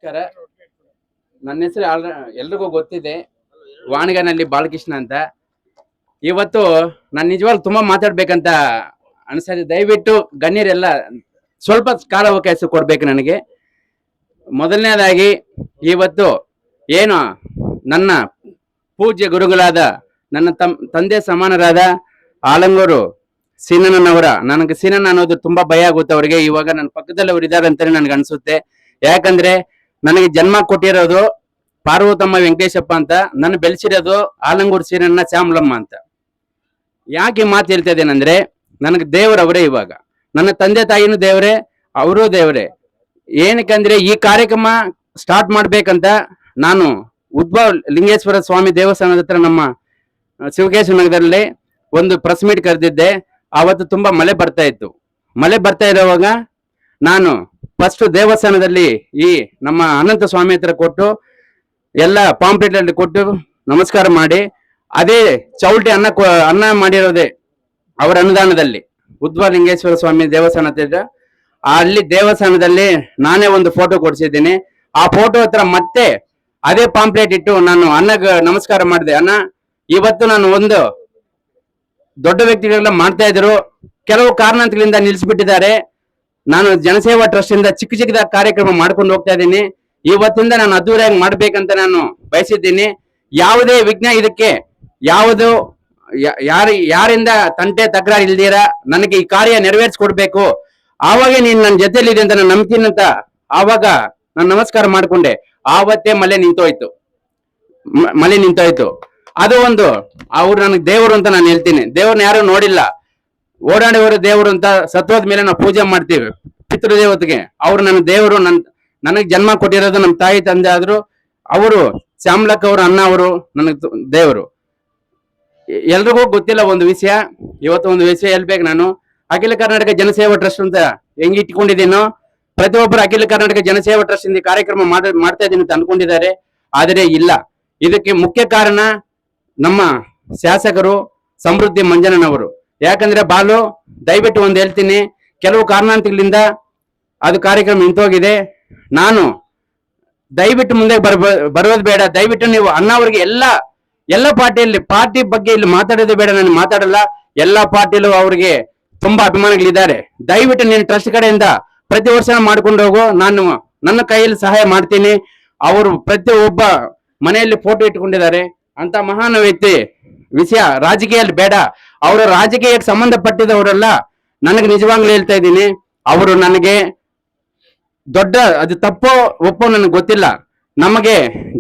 ನಮಸ್ಕಾರ. ನನ್ನ ಹೆಸರು ಎಲ್ರಿಗೂ ಗೊತ್ತಿದೆ, ವಾಣಿಗನಲ್ಲಿ ಬಾಲಕೃಷ್ಣ ಅಂತ. ಇವತ್ತು ನಾನು ನಿಜವಾಗ್ಲೂ ತುಂಬಾ ಮಾತಾಡ್ಬೇಕಂತ ಅನ್ಸದೆ. ದಯವಿಟ್ಟು ಗಣ್ಯರೆಲ್ಲ ಸ್ವಲ್ಪ ಕಾಲಾವಕಾಶ ಕೊಡ್ಬೇಕು ನನಗೆ. ಮೊದಲನೇದಾಗಿ ಇವತ್ತು ಏನು ನನ್ನ ಪೂಜ್ಯ ಗುರುಗಳಾದ ನನ್ನ ತಂದೆ ಸಮಾನರಾದ ಆಲಂಗೂರು ಸೀನಣ್ಣನವರ, ನನಗೆ ಸೀನಣ್ಣ ಅನ್ನೋದು ತುಂಬಾ ಭಯ ಆಗುತ್ತೆ ಅವ್ರಿಗೆ. ಇವಾಗ ನನ್ನ ಪಕ್ಕದಲ್ಲಿ ಅವ್ರು ಇದ್ದಾರೆ ಅಂತಾನೆ ನನ್ಗೆ ಅನ್ಸುತ್ತೆ. ಯಾಕಂದ್ರೆ ನನಗೆ ಜನ್ಮ ಕೊಟ್ಟಿರೋದು ಪಾರ್ವತಮ್ಮ ವೆಂಕಟೇಶಪ್ಪ ಅಂತ, ನನ್ನ ಬೆಳೆಸಿರೋದು ಆಲಂಗೂರು ಸೀನಣ್ಣ ಶ್ಯಾಮಲಮ್ಮ ಅಂತ. ಯಾಕೆ ಮಾತು ಹೇಳ್ತಾ ಇದ್ದೇನೆಂದ್ರೆ, ನನಗೆ ದೇವರವರೇ. ಇವಾಗ ನನ್ನ ತಂದೆ ತಾಯಿನೂ ದೇವರೇ, ಅವರೂ ದೇವರೇ. ಏನಕ್ಕಂದ್ರೆ ಈ ಕಾರ್ಯಕ್ರಮ ಸ್ಟಾರ್ಟ್ ಮಾಡ್ಬೇಕಂತ ನಾನು ಉದ್ಭವ ಲಿಂಗೇಶ್ವರ ಸ್ವಾಮಿ ದೇವಸ್ಥಾನದ ಹತ್ರ ನಮ್ಮ ಶಿವಕೇಶ ನಗರದಲ್ಲಿ ಒಂದು ಪ್ರೆಸ್ ಮೀಟ್ ಕರೆದಿದ್ದೆ. ಆವತ್ತು ತುಂಬಾ ಮಳೆ ಬರ್ತಾ ಇತ್ತು. ಮಳೆ ಬರ್ತಾ ಇರುವಾಗ ನಾನು ಫಸ್ಟ್ ದೇವಸ್ಥಾನದಲ್ಲಿ ಈ ನಮ್ಮ ಅನಂತ ಸ್ವಾಮಿ ಹತ್ರ ಕೊಟ್ಟು ಎಲ್ಲ ಪಾಂಪ್ಲೆಟ್ ಅಲ್ಲಿ ಕೊಟ್ಟು ನಮಸ್ಕಾರ ಮಾಡಿ, ಅದೇ ಚೌಲ್ಟಿ ಅನ್ನ ಮಾಡಿರೋದೆ ಅವರ ಅನುದಾನದಲ್ಲಿ ಉದ್ಭವ ಲಿಂಗೇಶ್ವರ ಸ್ವಾಮಿ ದೇವಸ್ಥಾನ ಹತ್ರ. ಅಲ್ಲಿ ದೇವಸ್ಥಾನದಲ್ಲಿ ನಾನೇ ಒಂದು ಫೋಟೋ ಕೊಡಿಸಿದ್ದೀನಿ. ಆ ಫೋಟೋ ಹತ್ರ ಮತ್ತೆ ಅದೇ ಪಾಂಪ್ಲೆಟ್ ಇಟ್ಟು ನಾನು ಅನ್ನಗೆ ನಮಸ್ಕಾರ ಮಾಡಿದೆ. ಅನ್ನ, ಇವತ್ತು ನಾನು ಒಂದು ದೊಡ್ಡ ವ್ಯಕ್ತಿಗಳೆಲ್ಲ ಮಾಡ್ತಾ ಇದ್ರು, ಕೆಲವು ಕಾರಣಾಂತರಗಳಿಂದ ನಿಲ್ಲಿಸ್ಬಿಟ್ಟಿದ್ದಾರೆ. ನಾನು ಜನಸೇವಾ ಟ್ರಸ್ಟ್ ಇಂದ ಚಿಕ್ಕ ಚಿಕ್ಕದಾಗಿ ಕಾರ್ಯಕ್ರಮ ಮಾಡ್ಕೊಂಡು ಹೋಗ್ತಾ ಇದ್ದೀನಿ. ಇವತ್ತಿಂದ ನಾನು ಅದ್ದೂರಿಯಾಗಿ ಮಾಡ್ಬೇಕಂತ ನಾನು ಬಯಸಿದ್ದೀನಿ. ಯಾವುದೇ ವಿಘ್ನ ಇದಕ್ಕೆ ಯಾವುದು ಯಾರಿಂದ ತಂಟೆ ತಕರಾರು ಇಲ್ದಿರ ನನಗೆ ಈ ಕಾರ್ಯ ನೆರವೇರಿಸ್ಕೊಡ್ಬೇಕು. ಆವಾಗ ನೀನ್ ನನ್ನ ಜೊತೆಲಿದೆ ಅಂತ ನಾನು ನಂಬ್ತೀನಿ ಅಂತ ಆವಾಗ ನಾನು ನಮಸ್ಕಾರ ಮಾಡ್ಕೊಂಡೆ. ಆವತ್ತೇ ಮಳೆ ನಿಂತೋಯ್ತು. ಅದು ಒಂದು ಅವ್ರು ನನಗೆ ದೇವರು ಅಂತ ನಾನು ಹೇಳ್ತೀನಿ. ದೇವ್ರನ್ನ ಯಾರು ನೋಡಿಲ್ಲ, ಓಡಾಡಿವರು ದೇವರು ಅಂತ. ಸತ್ವದ ಮೇಲೆ ನಾವು ಪೂಜೆ ಮಾಡ್ತೀವಿ ಪಿತೃದೇವತೆಗೆ. ಅವ್ರು ನನ್ನ ದೇವರು. ನನಗೆ ಜನ್ಮ ಕೊಟ್ಟಿರೋದು ನಮ್ಮ ತಾಯಿ ತಂದೆ ಆದ್ರು. ಅವರು ಶ್ಯಾಮಲಕ್ಕ ಅವರು, ಅಣ್ಣ ಅವರು ನನಗೆ ದೇವರು. ಎಲ್ರಿಗೂ ಗೊತ್ತಿಲ್ಲ ಒಂದು ವಿಷಯ, ಇವತ್ತು ಒಂದು ವಿಷಯ ಹೇಳ್ಬೇಕು ನಾನು. ಅಖಿಲ ಕರ್ನಾಟಕ ಜನಸೇವಾ ಟ್ರಸ್ಟ್ ಅಂತ ಹೆಂಗ್ ಇಟ್ಕೊಂಡಿದ್ದೀನೋ, ಪ್ರತಿಯೊಬ್ಬರು ಅಖಿಲ ಕರ್ನಾಟಕ ಜನಸೇವಾ ಟ್ರಸ್ಟ್ ಇಂದ ಕಾರ್ಯಕ್ರಮ ಮಾಡ್ತಾ ಇದ್ದೀನಿ ಅಂತ ಅನ್ಕೊಂಡಿದ್ದಾರೆ. ಆದರೆ ಇಲ್ಲ. ಇದಕ್ಕೆ ಮುಖ್ಯ ಕಾರಣ ನಮ್ಮ ಶಾಸಕರು ಸಮೃದ್ಧಿ ಮಂಜಣ್ಣನವರು. ಯಾಕಂದ್ರೆ ಬಾಲು, ದಯವಿಟ್ಟು ಒಂದು ಹೇಳ್ತೀನಿ, ಕೆಲವು ಕಾರಣಾಂತರಗಳಿಂದ ಅದು ಕಾರ್ಯಕ್ರಮ ನಿಂತೋಗಿದೆ. ನಾನು ದಯವಿಟ್ಟು ಮುಂದೆ ಬರೋದು ಬೇಡ. ದಯವಿಟ್ಟು ನೀವು ಅಣ್ಣವ್ರಿಗೆ ಎಲ್ಲ ಪಾರ್ಟಿ ಬಗ್ಗೆ ಇಲ್ಲಿ ಮಾತಾಡೋದು ಬೇಡ. ನಾನು ಮಾತಾಡಲ್ಲ. ಎಲ್ಲಾ ಪಾರ್ಟಿಲೂ ಅವ್ರಿಗೆ ತುಂಬಾ ಅಭಿಮಾನಿಗಳಿದ್ದಾರೆ. ದಯವಿಟ್ಟು ನೀನು ಟ್ರಸ್ಟ್ ಕಡೆಯಿಂದ ಪ್ರತಿ ವರ್ಷ ಮಾಡ್ಕೊಂಡು ಹೋಗು. ನಾನು ನನ್ನ ಕೈಯಲ್ಲಿ ಸಹಾಯ ಮಾಡ್ತೀನಿ. ಅವರು ಪ್ರತಿಯೊಬ್ಬ ಮನೆಯಲ್ಲಿ ಫೋಟೋ ಇಟ್ಕೊಂಡಿದ್ದಾರೆ ಅಂತ ಮಹಾನ್ ವ್ಯಕ್ತಿ. ವಿಷಯ ರಾಜಕೀಯಲ್ಲಿ ಬೇಡ. ಅವರ ರಾಜಕೀಯಕ್ಕೆ ಸಂಬಂಧಪಟ್ಟಿದವರೆಲ್ಲ ನನಗೆ ನಿಜವಾಗ್ಲೂ ಹೇಳ್ತಾ ಇದ್ದೀನಿ, ಅವರು ನನಗೆ ದೊಡ್ಡ, ಅದು ತಪ್ಪೋ ಒಪ್ಪೋ ನನಗೆ ಗೊತ್ತಿಲ್ಲ. ನಮಗೆ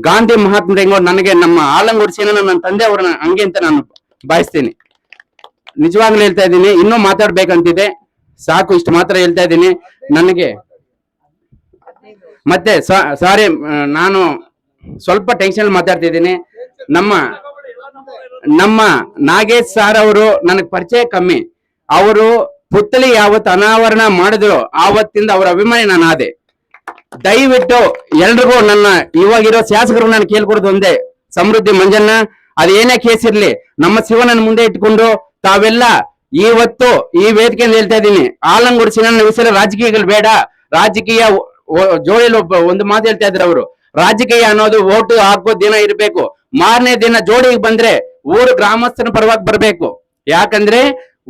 ಗಾಂಧಿ ಮಹಾತ್ಮ ಹೆಂಗೋ ನನಗೆ ನಮ್ಮ ಆಲಂಗೂರು ಸೀನಣ್ಣ ನನ್ನ ತಂದೆ ಅವರ ಹಂಗೆ ಅಂತ ನಾನು ಭಾವಿಸ್ತೀನಿ. ನಿಜವಾಗ್ಲೂ ಹೇಳ್ತಾ ಇದ್ದೀನಿ. ಇನ್ನೂ ಮಾತಾಡ್ಬೇಕಂತಿದೆ, ಸಾಕು, ಇಷ್ಟು ಮಾತ್ರ ಹೇಳ್ತಾ ಇದ್ದೀನಿ. ನನಗೆ ಮತ್ತೆ ಸಾರಿ, ನಾನು ಸ್ವಲ್ಪ ಟೆನ್ಷನ್ ಮಾತಾಡ್ತಿದ್ದೀನಿ. ನಮ್ಮ ನಾಗೇಶ್ ಸಾರ್ ಅವರು ನನಗೆ ಪರಿಚಯ ಕಮ್ಮಿ. ಅವರು ಪುತ್ಥಳಿ ಯಾವತ್ತು ಅನಾವರಣ ಮಾಡಿದ್ರು ಆವತ್ತಿಂದ ಅವರ ಅಭಿಮಾನಿ ನಾನು ಆದೆ. ದಯವಿಟ್ಟು ಎಲ್ರಿಗೂ ನನ್ನ ಇವಾಗಿರೋ ಶಾಸಕರು ನಾನು ಕೇಳ್ಕೊಡೋದು ಒಂದೇ, ಸಮೃದ್ಧಿ ಮಂಜಣ್ಣ ಅದೇನೇ ಕೇಸ್ ಇರ್ಲಿ, ನಮ್ಮ ಶಿವನನ್ನ ಮುಂದೆ ಇಟ್ಕೊಂಡು ತಾವೆಲ್ಲ ಇವತ್ತು ಈ ವೇದಿಕೆಯಿಂದ ಹೇಳ್ತಾ ಇದ್ದೀನಿ, ಆಲಂಗೂರು ಸೀನಣ್ಣ ವಿಷಯ ರಾಜಕೀಯಗಳು ಬೇಡ. ರಾಜಕೀಯ ಜೋಡಿಯಲ್ಲಿ ಒಂದು ಮಾತು ಹೇಳ್ತಾ ಇದ್ರು ಅವರು, ರಾಜಕೀಯ ಅನ್ನೋದು ಓಟು ಹಾಕೋ ದಿನ ಇರ್ಬೇಕು, ಮಾರನೇ ದಿನ ಜೋಡಿಗೆ ಬಂದ್ರೆ ಊರು ಗ್ರಾಮಸ್ಥನ ಪರವಾಗಿ ಬರ್ಬೇಕು. ಯಾಕಂದ್ರೆ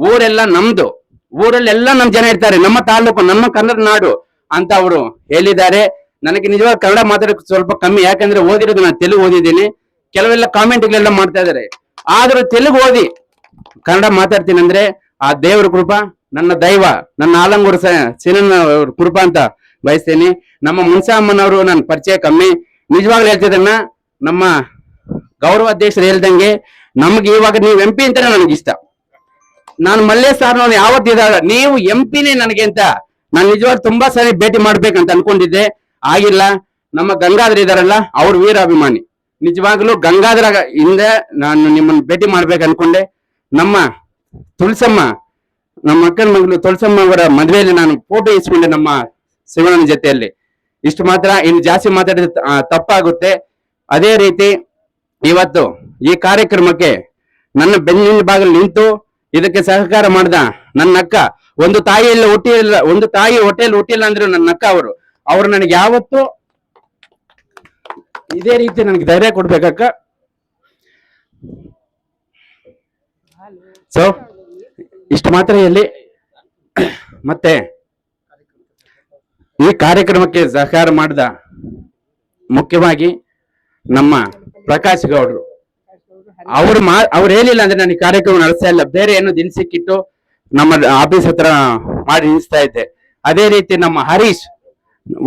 ಊರೆಲ್ಲ ನಮ್ದು, ಊರಲ್ಲೆಲ್ಲ ನಮ್ ಜನ ಇರ್ತಾರೆ, ನಮ್ಮ ತಾಲೂಕು, ನಮ್ಮ ಕನ್ನಡ ನಾಡು ಅಂತ ಅವರು ಹೇಳಿದ್ದಾರೆ. ನನಗೆ ನಿಜವಾಗಿ ಕನ್ನಡ ಮಾತಾಡೋಕೆ ಸ್ವಲ್ಪ ಕಮ್ಮಿ, ಯಾಕಂದ್ರೆ ಓದಿರೋದು ನಾನು ತೆಲುಗು ಓದಿದ್ದೀನಿ. ಕೆಲವೆಲ್ಲ ಕಾಮೆಂಟ್ಗಳೆಲ್ಲ ಮಾಡ್ತಾ ಇದಾರೆ. ಆದ್ರೂ ತೆಲುಗು ಓದಿ ಕನ್ನಡ ಮಾತಾಡ್ತೀನಿ ಅಂದ್ರೆ ಆ ದೇವ್ರ ಕೃಪಾ, ನನ್ನ ದೈವ, ನನ್ನ ಆಲಂಗೂರು ಸೀನಣ್ಣ ಕೃಪಾ ಅಂತ ಬಯಸ್ತೇನೆ. ನಮ್ಮ ಮುನ್ಸಮ್ಮನವರು ನನ್ನ ಪರಿಚಯ ಕಮ್ಮಿ. ನಿಜವಾಗ್ಲೂ ಹೇಳ್ತಿದ್ದನ್ನ ನಮ್ಮ ಗೌರವಾಧ್ಯಕ್ಷರು ಹೇಳ್ದಂಗೆ, ನಮ್ಗೆ ಇವಾಗ ನೀವು ಎಂಪಿ ಅಂತಾನೆ ನನಗೆ ಇಷ್ಟ. ನಾನು ಮಲ್ಲೇಶ್ ಸಾರ್ನವ್ರು ಯಾವತ್ತಿದಾಗ ನೀವು ಎಂಪಿನೇ ನನಗೆ ಅಂತ ನಾನು ನಿಜವಾಗ್ಲೂ ತುಂಬಾ ಸರಿ ಭೇಟಿ ಮಾಡ್ಬೇಕಂತ ಅನ್ಕೊಂಡಿದ್ದೆ, ಆಗಿಲ್ಲ. ನಮ್ಮ ಗಂಗಾಧರ್ ಇದಾರಲ್ಲ, ಅವ್ರ ವೀರಾಭಿಮಾನಿ. ನಿಜವಾಗ್ಲೂ ಗಂಗಾಧರ ಹಿಂದೆ ನಾನು ನಿಮ್ಮನ್ನು ಭೇಟಿ ಮಾಡ್ಬೇಕು ಅನ್ಕೊಂಡೆ. ನಮ್ಮ ತುಳಸಮ್ಮ, ನಮ್ಮ ಅಕ್ಕನ ಮಗಳು ತುಳಸಮ್ಮ ಅವರ ಮದುವೆಯಲ್ಲಿ ನಾನು ಫೋಟೋ ಇಸ್ಕೊಂಡೆ ನಮ್ಮ ಶಿವಣ್ಣನ ಜೊತೆಯಲ್ಲಿ. ಇಷ್ಟು ಮಾತ್ರ, ಇನ್ನು ಜಾಸ್ತಿ ಮಾತಾಡಿದ್ರೆ ತಪ್ಪಾಗುತ್ತೆ. ಅದೇ ರೀತಿ ಇವತ್ತು ಈ ಕಾರ್ಯಕ್ರಮಕ್ಕೆ ನನ್ನ ಬೆನ್ನಿನ ಭಾಗದಲ್ಲಿ ನಿಂತು ಇದಕ್ಕೆ ಸಹಕಾರ ಮಾಡ್ದ ನನ್ನ ಅಕ್ಕ, ಒಂದು ತಾಯಿಯಲ್ಲಿ ಹುಟ್ಟಿಲ್ಲ, ಒಂದು ತಾಯಿ ಹೊಟ್ಟೆಯಲ್ಲಿ ಹುಟ್ಟಿಲ್ಲ ಅಂದ್ರು ನನ್ನ ಅಕ್ಕ ಅವರು ನನಗೆ ಯಾವತ್ತು ಇದೇ ರೀತಿ ನನಗೆ ಧೈರ್ಯ ಕೊಡ್ಬೇಕಕ್ಕ. ಸೊ ಇಷ್ಟು ಮಾತ್ರ ಹೇಳಿ, ಮತ್ತೆ ಈ ಕಾರ್ಯಕ್ರಮಕ್ಕೆ ಸಹಕಾರ ಮಾಡಿದ ಮುಖ್ಯವಾಗಿ ನಮ್ಮ ಪ್ರಕಾಶ್ ಗೌಡ್ರು. ಅವ್ರು ಹೇಳಿಲ್ಲ ಅಂದ್ರೆ ನನಗೆ ಕಾರ್ಯಕ್ರಮ ನಡೆಸ್ತಾ ಇಲ್ಲ, ಬೇರೆ ಏನೋ ದಿನಸಿಕ್ಕಿಟ್ಟು ನಮ್ಮ ಆಫೀಸ್ ಹತ್ರ ಮಾಡಿ ನಿಲ್ಲಿಸ್ತಾ ಇದ್ದೆ. ಅದೇ ರೀತಿ ನಮ್ಮ ಹರೀಶ್,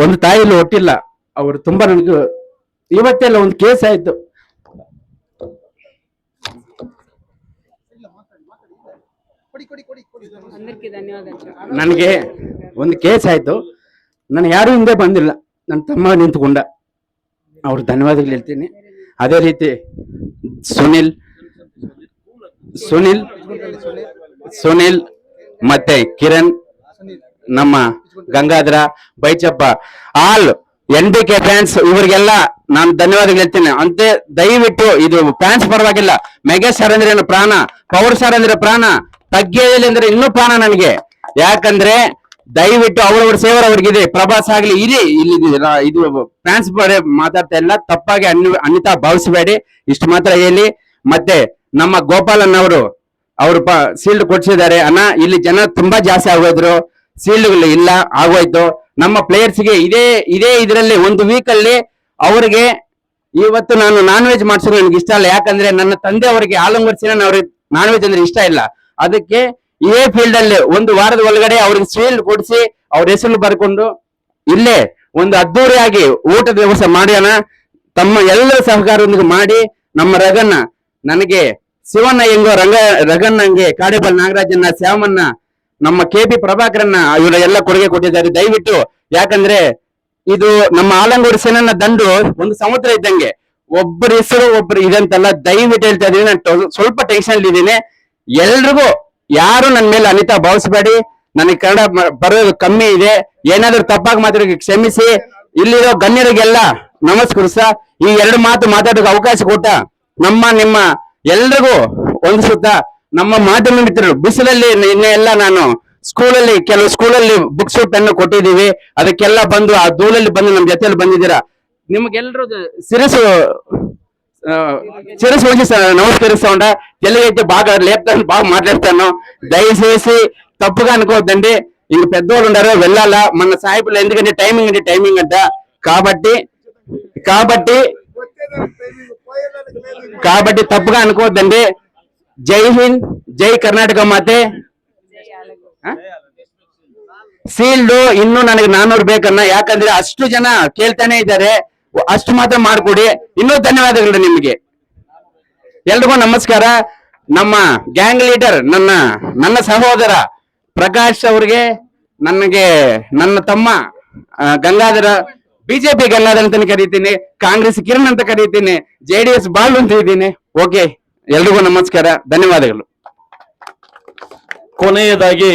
ಒಂದು ತಾಯಿಯಲ್ಲಿ ಒಟ್ಟಿಲ್ಲ, ಅವರು ತುಂಬಾ ನನಗೆ ಇವತ್ತೆಲ್ಲ ಒಂದು ಕೇಸ್ ಆಯ್ತು. ನನಗೆ ಒಂದು ಕೇಸ್ ಆಯ್ತು, ನಾನು ಯಾರು ಹಿಂದೆ ಬಂದಿಲ್ಲ, ನನ್ನ ತಮ್ಮ ನಿಂತ್ಕೊಂಡ, ಅವ್ರು ಧನ್ಯವಾದಗಳು ಹೇಳ್ತೀನಿ. ಅದೇ ರೀತಿ ಸುನಿಲ್ ಸುನಿಲ್ ಸುನಿಲ್ ಮತ್ತೆ ಕಿರಣ್, ನಮ್ಮ ಗಂಗಾಧರ, ಬೈಚಪ್ಪ, ಆಲ್ NBK ಫ್ಯಾನ್ಸ್, ಇವರಿಗೆಲ್ಲ ನಾನು ಧನ್ಯವಾದಗಳು ಹೇಳ್ತೀನಿ. ಅಂತೆ ದಯವಿಟ್ಟು ಇದು ಫ್ಯಾನ್ಸ್ ಪರವಾಗಿಲ್ಲ, ಮೆಗಾ ಸ್ಟಾರ್ ಅಂದ್ರೆ ಏನು ಪ್ರಾಣ, ಪವರ್ ಸ್ಟಾರ್ ಅಂದ್ರೆ ಪ್ರಾಣ, ತಗ್ಗೇಲಿ ಅಂದ್ರೆ ಇನ್ನೂ ಪ್ರಾಣ ನನಗೆ. ಯಾಕಂದ್ರೆ ದಯವಿಟ್ಟು ಅವರವ್ರ ಸೇವರ್ ಅವ್ರಿಗಿದೆ, ಪ್ರಭಾಸ್ ಆಗ್ಲಿ ಇರಿ ಇಲ್ಲಿ, ಇದು ಫ್ಯಾನ್ಸ್ ಮಾತಾಡ್ತಾ ಇಲ್ಲ, ತಪ್ಪಾಗಿ ಅನ್ಯತಾ ಭಾವಿಸಬೇಡಿ. ಇಷ್ಟು ಮಾತ್ರ ಹೇಳಿ. ಮತ್ತೆ ನಮ್ಮ ಗೋಪಾಲನ್ ಅವರು ಸೀಲ್ಡ್ ಕೊಡ್ಸಿದ್ದಾರೆ. ಅಣ್ಣ ಇಲ್ಲಿ ಜನ ತುಂಬಾ ಜಾಸ್ತಿ ಆಗೋದ್ರು, ಸೀಲ್ಡ್ಗಳು ಇಲ್ಲ ಆಗೋಯ್ತು. ನಮ್ಮ ಪ್ಲೇಯರ್ಸ್ಗೆ ಇದೇ ಇದರಲ್ಲಿ ಒಂದು ವೀಕ್ ಅಲ್ಲಿ ಅವ್ರಿಗೆ ಇವತ್ತು ನಾನು ನಾನ್ ವೆಜ್ ಮಾಡ್ಸೋದು ನನಗೆ ಇಷ್ಟ ಇಲ್ಲ. ಯಾಕಂದ್ರೆ ನನ್ನ ತಂದೆ ಅವರಿಗೆ ಆಲಂಗರ್ಸಿನ ಅವ್ರಿಗೆ ನಾನ್ ವೆಜ್ ಅಂದ್ರೆ ಇಷ್ಟ ಇಲ್ಲ. ಅದಕ್ಕೆ ಇದೇ ಫೀಲ್ಡ್ ಅಲ್ಲಿ ಒಂದು ವಾರದ ಒಳಗಡೆ ಅವ್ರಿಗೆ ಸೀಲ್ಡ್ ಕೊಡಿಸಿ ಅವ್ರ ಹೆಸರು ಬರ್ಕೊಂಡು ಇಲ್ಲೇ ಒಂದು ಅದ್ದೂರಿಯಾಗಿ ಊಟದ ವ್ಯವಸ್ಥೆ ಮಾಡೋಣ. ತಮ್ಮ ಎಲ್ಲರ ಸಹಕಾರದೊಂದಿಗೆ ಮಾಡಿ ನಮ್ಮ ರಗನ್ನ, ನನಗೆ ಶಿವಣ್ಣ ಹೆಂಗೋ ರಗನ್ನಂಗೆ, ಕಾಡೇಬಲ್ ನಾಗರಾಜನ್ನ, ಶ್ಯಾಮನ್ನ, ನಮ್ಮ KP ಪ್ರಭಾಕರನ್ನ, ಇವರ ಎಲ್ಲ ಕೊಡುಗೆ ಕೊಟ್ಟಿದ್ದಾರೆ. ದಯವಿಟ್ಟು, ಯಾಕಂದ್ರೆ ಇದು ನಮ್ಮ ಆಲಂಗೂರು ಸೇನನ್ನ ದಂಡು ಒಂದು ಸಮುದ್ರ ಇದ್ದಂಗೆ, ಒಬ್ಬರ ಹೆಸರು ಒಬ್ಬರು ಇದಂತಲ್ಲ. ದಯವಿಟ್ಟು ಹೇಳ್ತಾ ಇದೀನಿ, ನಾನು ಸ್ವಲ್ಪ ಟೆನ್ಷನ್ ಇದ್ದೀನಿ. ಎಲ್ರಿಗೂ ಯಾರು ನನ್ನ ಮೇಲೆ ಅನಿತಾ ಭಾವಿಸಬೇಡಿ. ನನಗೆ ಕನ್ನಡ ಬರೋದು ಕಮ್ಮಿ ಇದೆ, ಏನಾದ್ರೂ ತಪ್ಪಾಗಿ ಮಾತಾಡೋಕೆ ಕ್ಷಮಿಸಿ. ಇಲ್ಲಿರೋ ಗಣ್ಯರಿಗೆಲ್ಲ ನಮಸ್ಕರಿಸ ಈ ಎರಡು ಮಾತು ಮಾತಾಡೋಕೆ ಅವಕಾಶ ಕೊಟ್ಟ ನಿಮ್ಮ ಎಲ್ರಿಗೂ ಒಂದು ಸುತ್ತ ನಮ್ಮ ಮಾಧ್ಯಮ ಮಿತ್ರರು, ಬಿಸಿಲಲ್ಲಿ ನಿನ್ನೆ ಎಲ್ಲ ನಾನು ಕೆಲವು ಸ್ಕೂಲಲ್ಲಿ ಬುಕ್ಸ್ ಪೆನ್ನು ಕೊಟ್ಟಿದ್ದೀವಿ, ಅದಕ್ಕೆಲ್ಲ ಬಂದು ಆ ಧೂಳಲ್ಲಿ ಬಂದು ನಮ್ಮ ಜೊತೆಯಲ್ಲಿ ಬಂದಿದ್ದೀರಾ. ನಿಮ್ಗೆಲ್ರೂ ಶಿರಸು వచ్చి నమస్కరిస్తా తెలుగైతే బాగా లేపుతాను, బాగా మాట్లాడతాను. దయచేసి తప్పుగా అనుకోవద్దండి. ఇంక పెద్దోళ్ళు ఉన్నారు, వెళ్ళాలా మన సాయిబులు, ఎందుకంటే టైమింగ్ అంట. కాబట్టి తప్పుగా అనుకోవద్దండి. జై హింద్, జై ಕರ್ನಾಟಕ ಮಾತೆ. ಸೀಲ್ಡ್ ಇನ್ನು ನನಗೆ 400 ಬೇಕನ್ನ, ಯಾಕಂದ್ರೆ ಅಷ್ಟು ಜನ ಕೇಳ್ತಾನೆ ಇದ್ದಾರೆ, ಅಷ್ಟು ಮಾತ್ರ ಮಾಡ್ಕೊಡಿ. ಇನ್ನೂ ಧನ್ಯವಾದಗಳು ನಿಮಗೆ ಎಲ್ರಿಗೂ ನಮಸ್ಕಾರ. ನಮ್ಮ ಗ್ಯಾಂಗ್ ಲೀಡರ್ ನನ್ನ ಸಹೋದರ ಪ್ರಕಾಶ್ ಅವ್ರಿಗೆ, ನನ್ನ ತಮ್ಮ ಗಂಗಾಧರ, ಬಿಜೆಪಿ ಗಂಗಾಧರ್ ಅಂತ ಕರೀತೀನಿ, ಕಾಂಗ್ರೆಸ್ ಕಿರಣ್ ಅಂತ ಕರೀತೀನಿ, JDS ಬಾಲು ಅಂತ ಇದ್ದೀನಿ. ಓಕೆ, ಎಲ್ರಿಗೂ ನಮಸ್ಕಾರ, ಧನ್ಯವಾದಗಳು. ಕೊನೆಯದಾಗಿ